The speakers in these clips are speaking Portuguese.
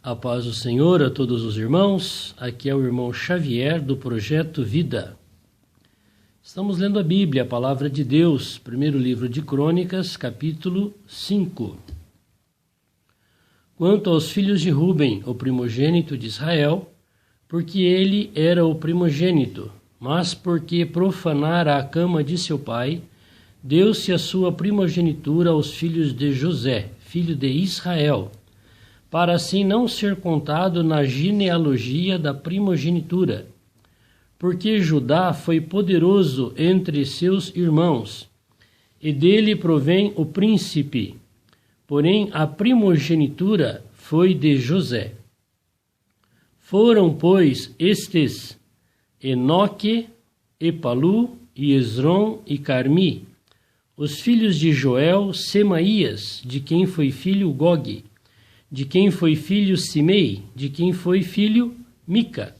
A paz do Senhor a todos os irmãos, aqui é o irmão Xavier do Projeto Vida. Estamos lendo a Bíblia, a Palavra de Deus, primeiro livro de Crônicas, capítulo 5. Quanto aos filhos de Ruben, o primogênito de Israel, porque ele era o primogênito, mas porque profanara a cama de seu pai, deu-se a sua primogenitura aos filhos de José, filho de Israel, para assim não ser contado na genealogia da primogenitura. Porque Judá foi poderoso entre seus irmãos, e dele provém o príncipe, porém a primogenitura foi de José. Foram, pois, estes, Enoque, e Palu, e Esrom, e Carmi, os filhos de Joel, Semaías, de quem foi filho Gogue, de quem foi filho Simei, de quem foi filho Mica,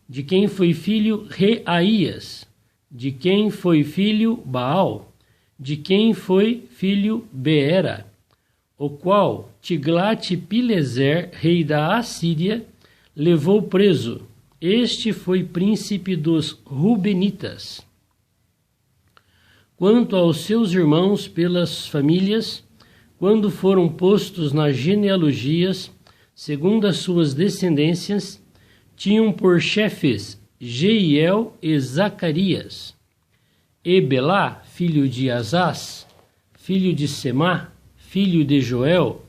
de quem foi filho Reaías, de quem foi filho Baal, de quem foi filho Beera, o qual Tiglat-Pileser, rei da Assíria, levou preso. Este foi príncipe dos Rubenitas. Quanto aos seus irmãos pelas famílias, quando foram postos nas genealogias, segundo as suas descendências, tinham por chefes Jeiel e Zacarias, e Belá, filho de Azaz, filho de Semá, filho de Joel,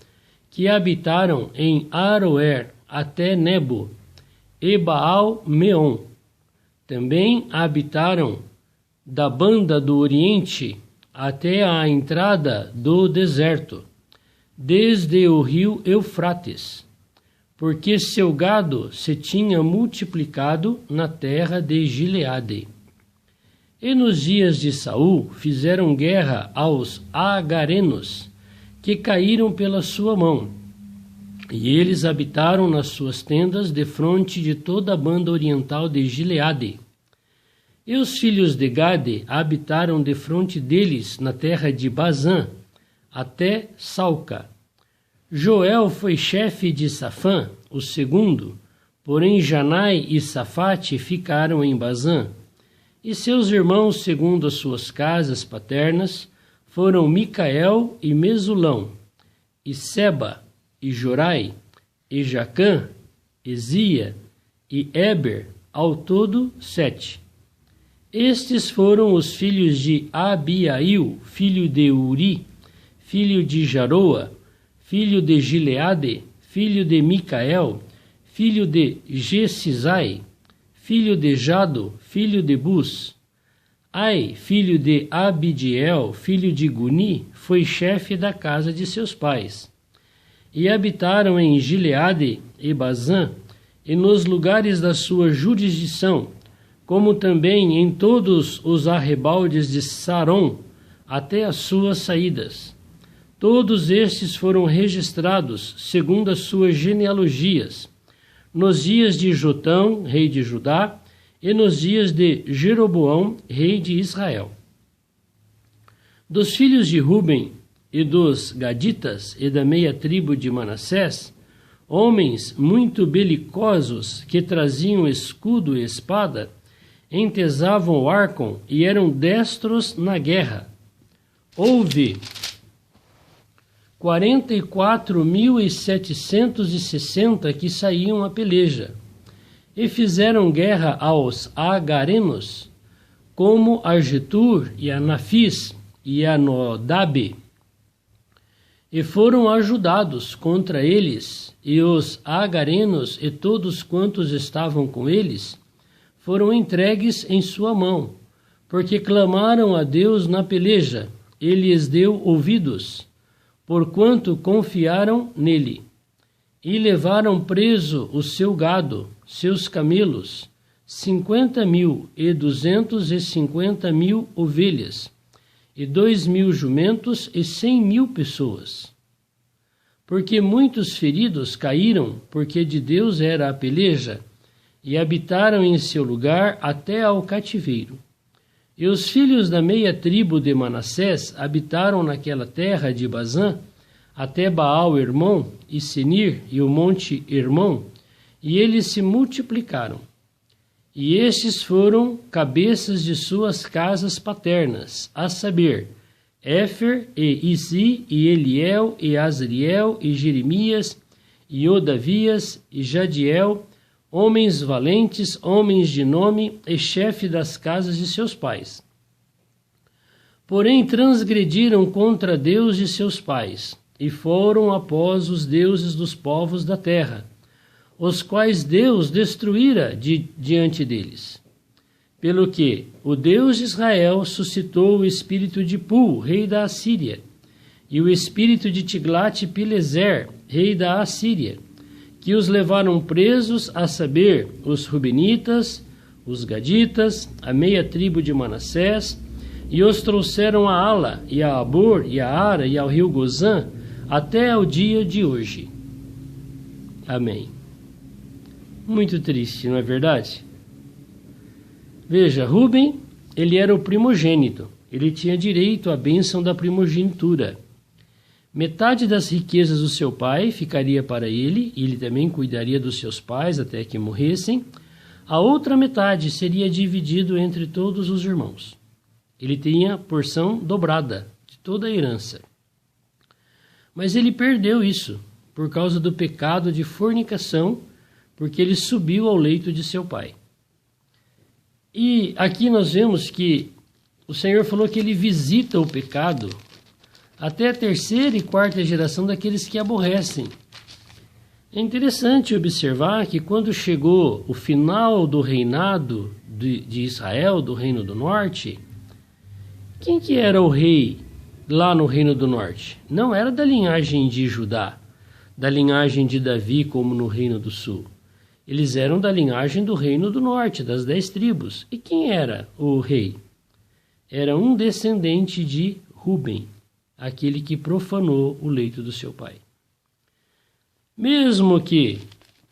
que habitaram em Aroer até Nebo, e Baal-Meon. Também habitaram da banda do Oriente até a entrada do deserto, desde o rio Eufrates, porque seu gado se tinha multiplicado na terra de Gileade. E nos dias de Saul fizeram guerra aos agarenos, que caíram pela sua mão, e eles habitaram nas suas tendas defronte de toda a banda oriental de Gileade. E os filhos de Gade habitaram defronte deles na terra de Bazã, até Salca. Joel foi chefe de Safã, o segundo, porém Janai e Safate ficaram em Bazã. E seus irmãos, segundo as suas casas paternas, foram Micael e Mesulão, e Seba, e Jorai, e Jacã, e Zia, e Eber, ao todo 7. Estes foram os filhos de Abiail, filho de Uri, filho de Jaroa, filho de Gileade, filho de Micael, filho de Gesizai, filho de Jado, filho de Bus. Ai, filho de Abidiel, filho de Guni, foi chefe da casa de seus pais. E habitaram em Gileade e Bazã, e nos lugares da sua jurisdição, como também em todos os arrebaldes de Saron, até as suas saídas. Todos estes foram registrados, segundo as suas genealogias, nos dias de Jotão, rei de Judá, e nos dias de Jeroboão, rei de Israel. Dos filhos de Ruben e dos Gaditas e da meia tribo de Manassés, homens muito belicosos que traziam escudo e espada, entesavam o arco e eram destros na guerra. Houve 44.760 que saíam a peleja, e fizeram guerra aos agarenos, como a Getur e a Nafis e a Nodabe, e foram ajudados contra eles, e os agarenos e todos quantos estavam com eles foram entregues em sua mão, porque clamaram a Deus na peleja, ele lhes deu ouvidos, porquanto confiaram nele. E levaram preso o seu gado, seus camelos, 50.250 ovelhas, e 2.000 jumentos e 100.000 pessoas. Porque muitos feridos caíram, porque de Deus era a peleja, e habitaram em seu lugar até ao cativeiro. E os filhos da meia tribo de Manassés habitaram naquela terra de Bazã até Baal Hermon e Senir e o monte Hermon, e eles se multiplicaram. E estes foram cabeças de suas casas paternas, a saber, Éfer e Isi e Eliel e Azriel e Jeremias e Odavias e Jadiel, homens valentes, homens de nome e chefe das casas de seus pais. Porém transgrediram contra Deus de seus pais, e foram após os deuses dos povos da terra, os quais Deus destruíra diante deles. Pelo que o Deus de Israel suscitou o espírito de Pul, rei da Assíria, e o espírito de Tiglat-Pileser, rei da Assíria, que os levaram presos, a saber, os Rubenitas, os Gaditas, a meia tribo de Manassés, e os trouxeram a Ala, e a Abor, e a Ara, e ao rio Gozã, até ao dia de hoje. Amém. Muito triste, não é verdade? Veja, Ruben, ele era o primogênito, ele tinha direito à bênção da primogenitura. Metade das riquezas do seu pai ficaria para ele, e ele também cuidaria dos seus pais até que morressem. A outra metade seria dividido entre todos os irmãos. Ele tinha porção dobrada de toda a herança. Mas ele perdeu isso por causa do pecado de fornicação, porque ele subiu ao leito de seu pai. E aqui nós vemos que o Senhor falou que ele visita o pecado até a terceira e quarta geração daqueles que aborrecem. É interessante observar que quando chegou o final do reinado de Israel, do Reino do Norte, quem que era o rei lá no Reino do Norte? Não era da linhagem de Judá, da linhagem de Davi como no Reino do Sul. Eles eram da linhagem do Reino do Norte, das 10 tribos. E quem era o rei? Era um descendente de Ruben, aquele que profanou o leito do seu pai. Mesmo que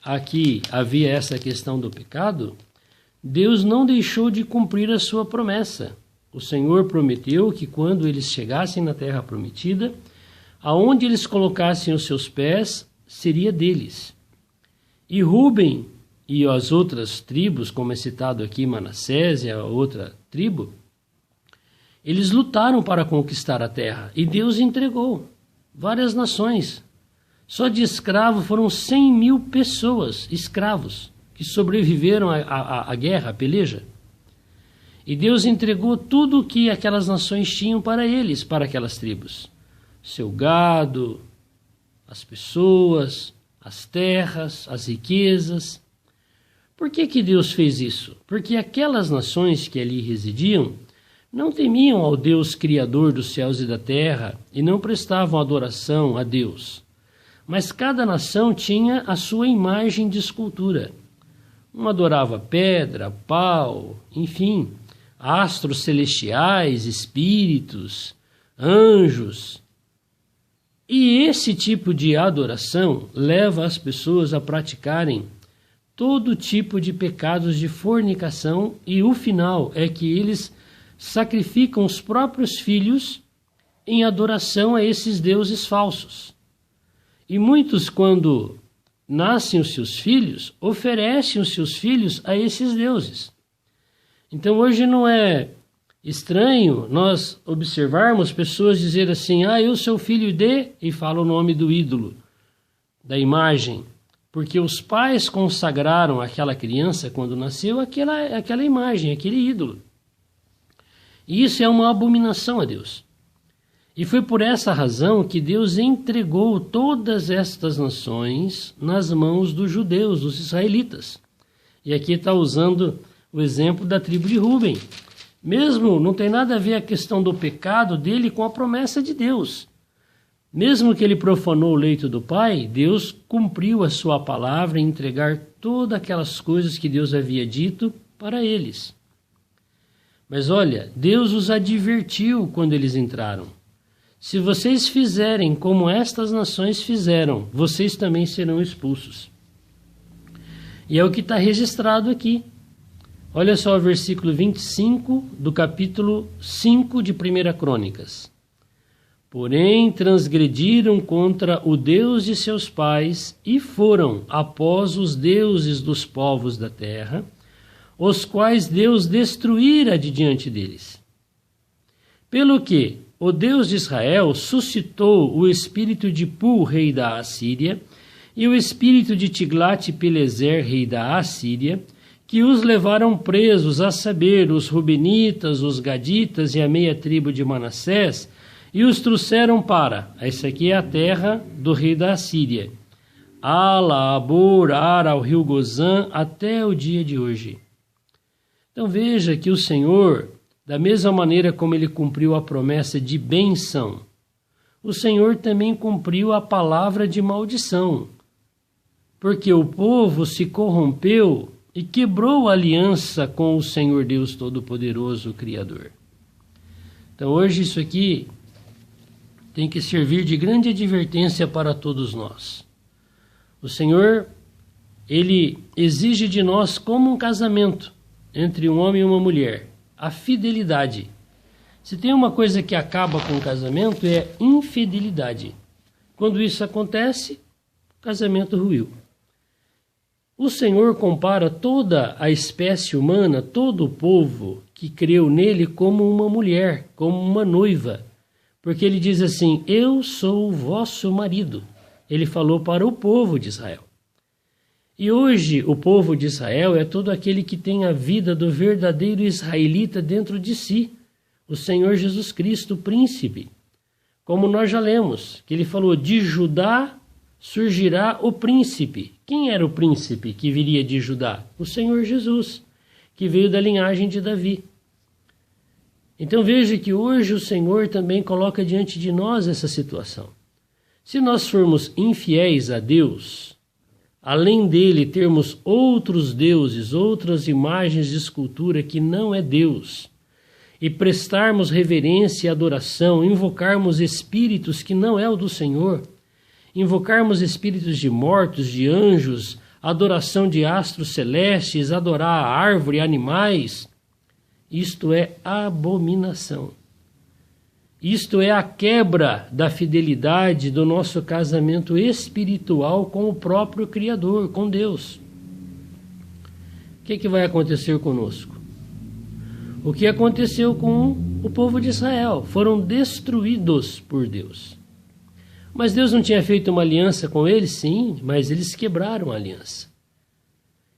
aqui havia essa questão do pecado, Deus não deixou de cumprir a sua promessa. O Senhor prometeu que quando eles chegassem na terra prometida, aonde eles colocassem os seus pés, seria deles. E Ruben e as outras tribos, como é citado aqui Manassés e a outra tribo, eles lutaram para conquistar a terra e Deus entregou várias nações. Só de escravo foram 100.000 pessoas, escravos, que sobreviveram à guerra, à peleja. E Deus entregou tudo o que aquelas nações tinham para eles, para aquelas tribos. Seu gado, as pessoas, as terras, as riquezas. Por que Deus fez isso? Porque aquelas nações que ali residiam não temiam ao Deus Criador dos céus e da terra e não prestavam adoração a Deus. Mas cada nação tinha a sua imagem de escultura. Uma adorava pedra, pau, enfim, astros celestiais, espíritos, anjos. E esse tipo de adoração leva as pessoas a praticarem todo tipo de pecados de fornicação e o final é que eles sacrificam os próprios filhos em adoração a esses deuses falsos. E muitos, quando nascem os seus filhos, oferecem os seus filhos a esses deuses. Então hoje não é estranho nós observarmos pessoas dizer assim, eu sou filho de, e fala o nome do ídolo, da imagem, porque os pais consagraram aquela criança quando nasceu aquela imagem, aquele ídolo. E isso é uma abominação a Deus. E foi por essa razão que Deus entregou todas estas nações nas mãos dos judeus, dos israelitas. E aqui está usando o exemplo da tribo de Ruben. Mesmo não tem nada a ver a questão do pecado dele com a promessa de Deus. Mesmo que ele profanou o leito do pai, Deus cumpriu a sua palavra em entregar todas aquelas coisas que Deus havia dito para eles. Mas olha, Deus os advertiu quando eles entraram. Se vocês fizerem como estas nações fizeram, vocês também serão expulsos. E é o que está registrado aqui. Olha só o versículo 25 do capítulo 5 de 1 Crônicas. Porém, transgrediram contra o Deus de seus pais e foram após os deuses dos povos da terra, os quais Deus destruíra de diante deles. Pelo que o Deus de Israel suscitou o espírito de Pul, rei da Assíria, e o espírito de Tiglat-Pileser, rei da Assíria, que os levaram presos, a saber, os Rubenitas, os Gaditas e a meia tribo de Manassés, e os trouxeram para, essa aqui é a terra do rei da Assíria, Ala, Abor, Ara, ao rio Gozã, até o dia de hoje. Então veja que o Senhor, da mesma maneira como ele cumpriu a promessa de bênção, o Senhor também cumpriu a palavra de maldição, porque o povo se corrompeu e quebrou a aliança com o Senhor Deus Todo-Poderoso, o Criador. Então hoje isso aqui tem que servir de grande advertência para todos nós. O Senhor, ele exige de nós como um casamento entre um homem e uma mulher, a fidelidade. Se tem uma coisa que acaba com o casamento é infidelidade. Quando isso acontece, o casamento ruiu. O Senhor compara toda a espécie humana, todo o povo que creu nele como uma mulher, como uma noiva. Porque ele diz assim, eu sou o vosso marido. Ele falou para o povo de Israel. E hoje o povo de Israel é todo aquele que tem a vida do verdadeiro israelita dentro de si. O Senhor Jesus Cristo, o príncipe. Como nós já lemos, que ele falou, de Judá surgirá o príncipe. Quem era o príncipe que viria de Judá? O Senhor Jesus, que veio da linhagem de Davi. Então veja que hoje o Senhor também coloca diante de nós essa situação. Se nós formos infiéis a Deus, além dele termos outros deuses, outras imagens de escultura que não é Deus, e prestarmos reverência e adoração, invocarmos espíritos que não é o do Senhor, invocarmos espíritos de mortos, de anjos, adoração de astros celestes, adorar a árvore, animais, isto é abominação. Isto é a quebra da fidelidade do nosso casamento espiritual com o próprio Criador, com Deus. O que vai acontecer conosco? O que aconteceu com o povo de Israel? Foram destruídos por Deus. Mas Deus não tinha feito uma aliança com eles? Sim, mas eles quebraram a aliança.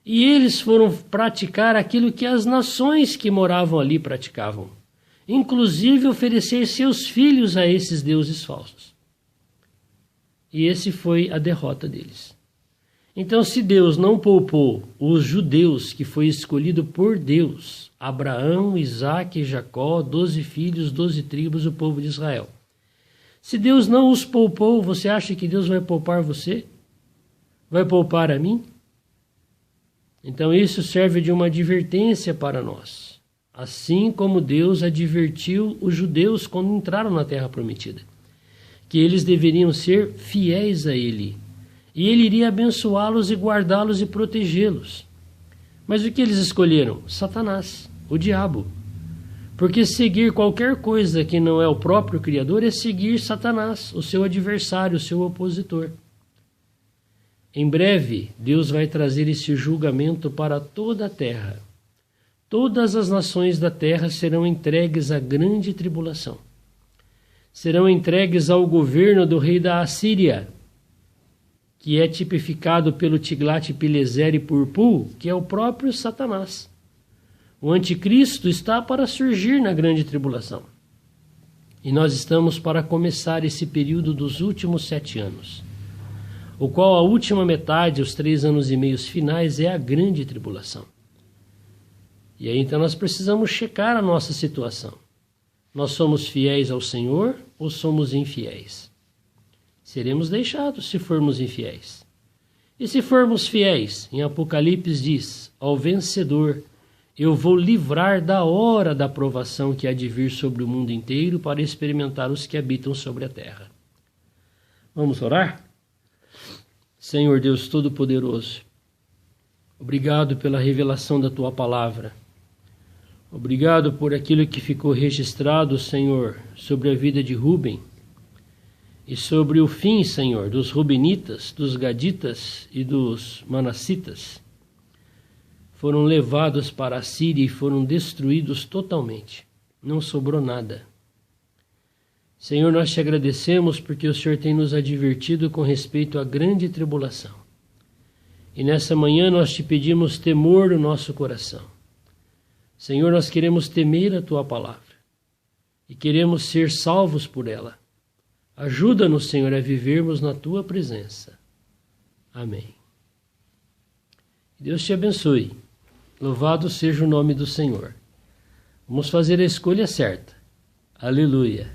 E eles foram praticar aquilo que as nações que moravam ali praticavam. Inclusive oferecer seus filhos a esses deuses falsos. E esse foi a derrota deles. Então, se Deus não poupou os judeus, que foi escolhido por Deus, Abraão, Isaque e Jacó, 12 filhos, 12 tribos, o povo de Israel. Se Deus não os poupou, você acha que Deus vai poupar você? Vai poupar a mim? Então isso serve de uma advertência para nós. Assim como Deus advertiu os judeus quando entraram na Terra Prometida, que eles deveriam ser fiéis a Ele, e Ele iria abençoá-los e guardá-los e protegê-los. Mas o que eles escolheram? Satanás, o diabo. Porque seguir qualquer coisa que não é o próprio Criador é seguir Satanás, o seu adversário, o seu opositor. Em breve, Deus vai trazer esse julgamento para toda a terra. Todas as nações da terra serão entregues à grande tribulação. Serão entregues ao governo do rei da Assíria, que é tipificado pelo Tiglat-Pileser e por Pul, que é o próprio Satanás. O anticristo está para surgir na grande tribulação. E nós estamos para começar esse período dos últimos 7 anos, o qual a última metade, os 3 anos e meio finais, é a grande tribulação. E aí então nós precisamos checar a nossa situação. Nós somos fiéis ao Senhor ou somos infiéis? Seremos deixados se formos infiéis. E se formos fiéis, em Apocalipse diz, ao vencedor, eu vou livrar da hora da provação que há de vir sobre o mundo inteiro para experimentar os que habitam sobre a terra. Vamos orar? Senhor Deus Todo-Poderoso, obrigado pela revelação da Tua Palavra. Obrigado por aquilo que ficou registrado, Senhor, sobre a vida de Rubem, e sobre o fim, Senhor, dos Rubenitas, dos Gaditas e dos Manassitas. Foram levados para a Síria e foram destruídos totalmente. Não sobrou nada. Senhor, nós te agradecemos porque o Senhor tem nos advertido com respeito à grande tribulação. E nessa manhã nós te pedimos temor no nosso coração. Senhor, nós queremos temer a tua palavra e queremos ser salvos por ela. Ajuda-nos, Senhor, a vivermos na tua presença. Amém. Deus te abençoe. Louvado seja o nome do Senhor. Vamos fazer a escolha certa. Aleluia.